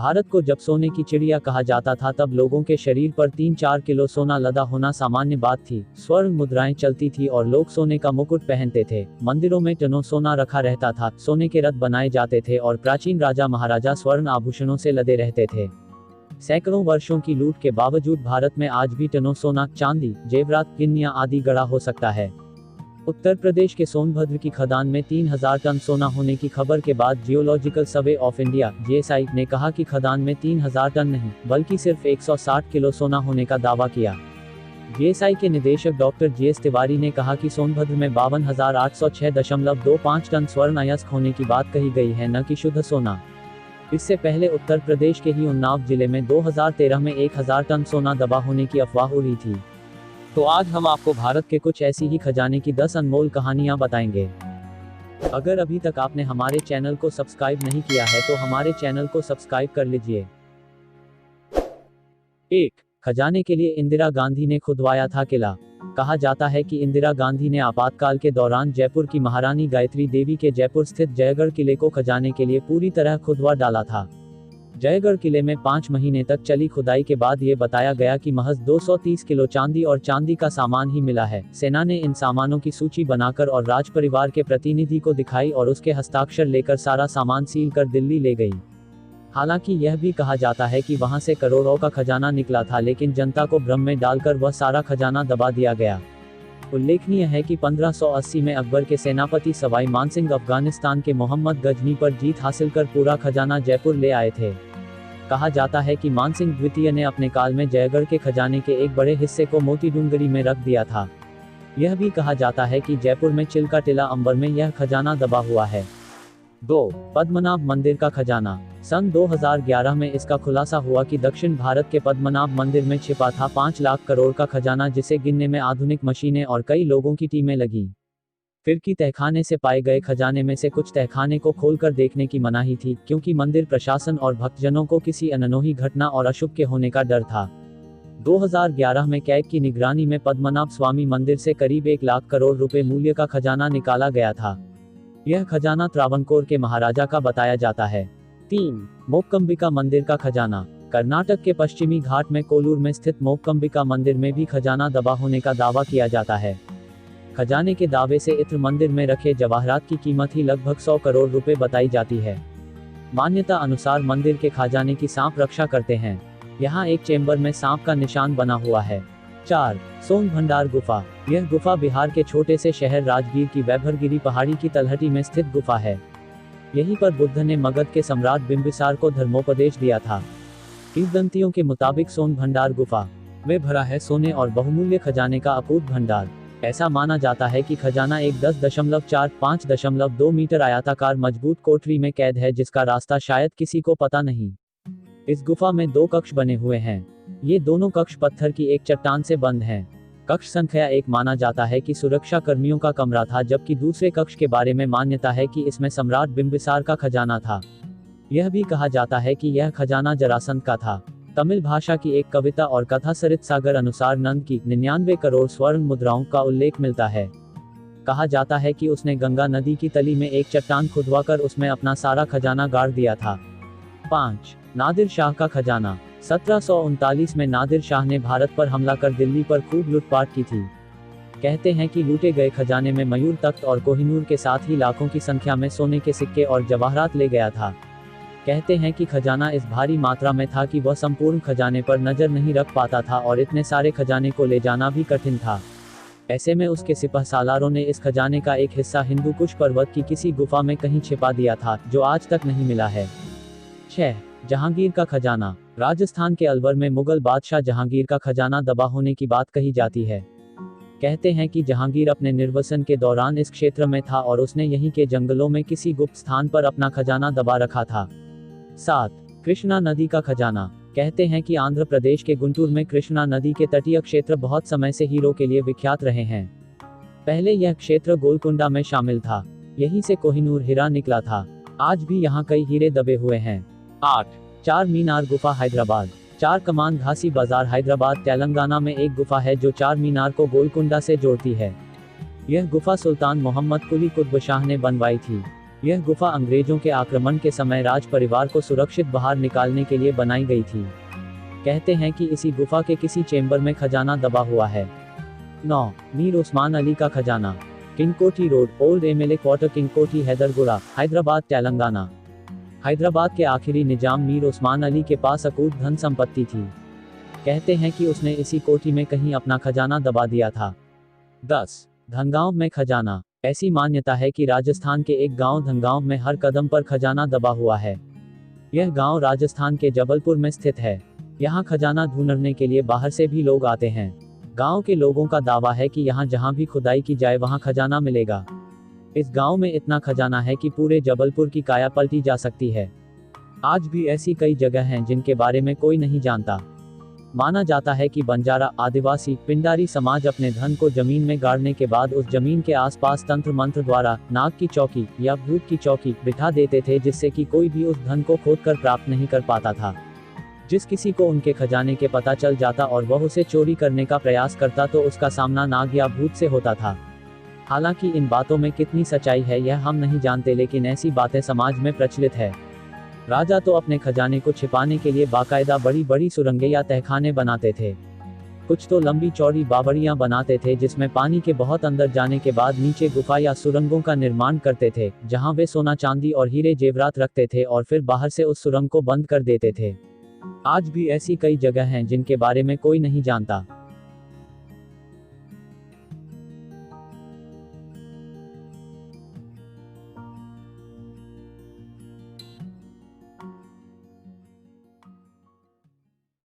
भारत को जब सोने की चिड़िया कहा जाता था तब लोगों के शरीर पर 3-4 किलो सोना लदा होना सामान्य बात थी। स्वर्ण मुद्राएं चलती थी और लोग सोने का मुकुट पहनते थे। मंदिरों में टनों सोना रखा रहता था, सोने के रथ बनाए जाते थे और प्राचीन राजा महाराजा स्वर्ण आभूषणों से लदे रहते थे। सैकड़ों वर्षों की लूट के बावजूद भारत में आज भी टनों सोना, चांदी, जेवरात, गिन्नियां आदि गड़ा हो सकता है। उत्तर प्रदेश के सोनभद्र की खदान में 3000 टन सोना होने की खबर के बाद geological survey of India (GSI) ने कहा कि खदान में 3000 टन नहीं, बल्कि सिर्फ 160 किलो सोना होने का दावा किया। जीएसआई के निदेशक डॉक्टर जीएस तिवारी ने कहा कि सोनभद्र में 52,806.25 टन स्वर्ण अयस्क होने की बात कही गई है, न कि शुद्ध सोना। इससे पहले उत्तर प्रदेश के ही उन्नाव जिले में 2013 में 1000 टन सोना दबा होने की अफवाह उड़ी थी। तो आज हम आपको भारत के कुछ ऐसी ही खजाने की 10 अनमोल कहानियां बताएंगे। अगर अभी तक आपने हमारे चैनल को सब्सक्राइब नहीं किया है तो हमारे चैनल को सब्सक्राइब कर लीजिए। 1. खजाने के लिए इंदिरा गांधी ने खुदवाया था किला। कहा जाता है कि इंदिरा गांधी ने आपातकाल के दौरान जयपुर की महारानी गायत्री देवी के जयपुर स्थित जयगढ़ किले को खजाने के लिए पूरी तरह खुदवा डाला था। जयगढ़ किले में 5 महीने तक चली खुदाई के बाद ये बताया गया कि महज 230 किलो चांदी और चांदी का सामान ही मिला है। सेना ने इन सामानों की सूची बनाकर और राज परिवार के प्रतिनिधि को दिखाई और उसके हस्ताक्षर लेकर सारा सामान सील कर दिल्ली ले गई। हालांकि यह भी कहा जाता है कि वहां से करोड़ों का खजाना निकला था, लेकिन जनता को भ्रम में डालकर वह सारा खजाना दबा दिया गया। उल्लेखनीय है कि 1580 में अकबर के सेनापति सवाई मानसिंह अफगानिस्तान के मोहम्मद गजनी पर जीत हासिल कर पूरा खजाना जयपुर ले आए थे। कहा जाता है कि मानसिंह द्वितीय ने अपने काल में जयगढ़ के खजाने के एक बड़े हिस्से को मोती डूंगरी में रख दिया था। यह भी कहा जाता है कि जयपुर में चिल्का टिला अंबर में यह खजाना दबा हुआ है। 2. पद्मनाभ मंदिर का खजाना। सन 2011 में इसका खुलासा हुआ कि दक्षिण भारत के पद्मनाभ मंदिर में छिपा था 5 लाख करोड़ का खजाना, जिसे गिनने में आधुनिक मशीनें और कई लोगों की टीमें लगी। फिरकी तहखाने से पाए गए खजाने में से कुछ तहखाने को खोलकर देखने की मनाही थी, क्योंकि मंदिर प्रशासन और भक्तजनों को किसी अनहोनी घटना और अशुभ के होने का डर था। 2011 में कैग की निगरानी में पद्मनाभ स्वामी मंदिर से करीब 1 लाख करोड़ रुपए मूल्य का खजाना निकाला गया था। यह खजाना त्रावणकोर के महाराजा का बताया जाता है। 3. मोक्कंबिका मंदिर का खजाना। कर्नाटक के पश्चिमी घाट में कोलूर में स्थित मोक्कंबिका मंदिर में भी खजाना दबा होने का दावा किया जाता है। खजाने के दावे से इत्र मंदिर में रखे जवाहरात की कीमत ही लगभग 100 करोड़ रुपए बताई जाती है। मान्यता अनुसार मंदिर के खजाने की सांप रक्षा करते हैं। यहाँ एक चेंबर में सांप का निशान बना हुआ है। 4. सोन भंडार गुफा। यह गुफा बिहार के छोटे से शहर राजगीर की वैभरगिरी पहाड़ी की तलहटी में स्थित गुफा है। यहीं पर बुद्ध ने मगध के सम्राट बिंबिसार को धर्मोपदेश दिया था। किंवदंतियों के मुताबिक सोन भंडार गुफा में भरा है सोने और बहुमूल्य खजाने का अकूत भंडार। ऐसा माना जाता है कि खजाना एक 10.4-5.2 मीटर आयताकार मजबूत कोठरी में कैद है, जिसका रास्ता शायद किसी को पता नहीं। इस गुफा में 2 कक्ष बने हुए हैं। ये दोनों कक्ष पत्थर की एक चट्टान से बंद हैं। कक्ष संख्या 1 माना जाता है कि सुरक्षा कर्मियों का कमरा था, जबकि दूसरे कक्ष के बारे में मान्यता है कि इसमें सम्राट बिंबिसार का खजाना था। यह भी कहा जाता है कि यह खजाना जरासंध का था। तमिल भाषा की एक कविता और कथा सरित सागर अनुसार नंद की 99 करोड़ स्वर्ण मुद्राओं का उल्लेख मिलता है। कहा जाता है कि उसने गंगा नदी की तली में एक चट्टान खुदवाकर उसमें अपना सारा खजाना गाड़ दिया था। 5. नादिर शाह का खजाना। 1739 में नादिर शाह ने भारत पर हमला कर दिल्ली पर खूब लूटपाट की थी। कहते हैं कि लूटे गए खजाने में मयूर तख्त और कोहिनूर के साथ ही लाखों की संख्या में सोने के सिक्के और जवाहरात ले गया था। कहते हैं कि खजाना इस भारी मात्रा में था कि वह संपूर्ण खजाने पर नजर नहीं रख पाता था और इतने सारे खजाने को ले जाना भी कठिन था। ऐसे में उसके सिपहसालारों ने इस खजाने का एक हिस्सा हिंदू कुश पर्वत की किसी गुफा में कहीं छिपा दिया था, जो आज तक नहीं मिला है। 6. जहांगीर का खजाना। राजस्थान के अलवर में मुगल बादशाह जहांगीर का खजाना दबा होने की बात कही जाती है। कहते हैं कि जहांगीर अपने निर्वसन के दौरान इस क्षेत्र में था और उसने यहीं के जंगलों में किसी गुप्त स्थान पर अपना खजाना दबा रखा था। 7. कृष्णा नदी का खजाना। कहते हैं कि आंध्र प्रदेश के गुंटूर में कृष्णा नदी के तटीय क्षेत्र बहुत समय से हीरो के लिए विख्यात रहे हैं। पहले यह क्षेत्र गोलकुंडा में शामिल था। यहीं से कोहिनूर हीरा निकला था। आज भी यहाँ कई हीरे दबे हुए हैं। 8. चार मीनार गुफा हैदराबाद। चार कमान घासी बाजार हैदराबाद तेलंगाना में एक गुफा है जो चार मीनार को गोलकुंडा से जोड़ती है। यह गुफा सुल्तान मोहम्मद कुली कुतुब शाह ने बनवाई थी। यह गुफा अंग्रेजों के आक्रमण के समय राज परिवार को सुरक्षित बाहर निकालने के लिए बनाई गई थी। कहते हैं कि इसी गुफा के किसी चेंबर में खजाना दबा हुआ है। 9. मीर उस्मान अली का खजाना। King Koti road, old MLA quarter, King Koti, Hyderguda, Hyderabad, Telangana. Hyderabad के आखिरी निजाम मीर उस्मान अली के पास अकूत धन संपत्ति थी। कहते हैं कि उसने इसी कोठी में कहीं अपना खजाना दबा दिया था। 10. धनगांव में खजाना। ऐसी मान्यता है कि राजस्थान के एक गांव धनगांव में हर कदम पर खजाना दबा हुआ है। यह गांव राजस्थान के जबलपुर में स्थित है। यहाँ खजाना ढूंढने के लिए बाहर से भी लोग आते हैं। गांव के लोगों का दावा है कि यहाँ जहाँ भी खुदाई की जाए वहाँ खजाना मिलेगा। इस गांव में इतना खजाना है कि पूरे जबलपुर की काया पलटी जा सकती है। आज भी ऐसी कई जगह हैं जिनके बारे में कोई नहीं जानता। माना जाता है कि बंजारा, आदिवासी, पिंडारी समाज अपने धन को जमीन में गाड़ने के बाद उस जमीन के आसपास तंत्र मंत्र द्वारा नाग की चौकी या भूत की चौकी बिठा देते थे, जिससे कि कोई भी उस धन को खोदकर प्राप्त नहीं कर पाता था। जिस किसी को उनके खजाने के पता चल जाता और वह उसे चोरी करने का प्रयास करता तो उसका सामना नाग या भूत से होता था। हालांकि इन बातों में कितनी सच्चाई है यह हम नहीं जानते, लेकिन ऐसी बातें समाज में प्रचलित है। राजा तो अपने खजाने को छिपाने के लिए बाकायदा बड़ी बड़ी सुरंगें या तहखाने बनाते थे। कुछ तो लंबी चौड़ी बावड़ियां बनाते थे जिसमें पानी के बहुत अंदर जाने के बाद नीचे गुफा या सुरंगों का निर्माण करते थे, जहां वे सोना चांदी और हीरे जेवरात रखते थे और फिर बाहर से उस सुरंग को बंद कर देते थे। आज भी ऐसी कई जगह हैं जिनके बारे में कोई नहीं जानता।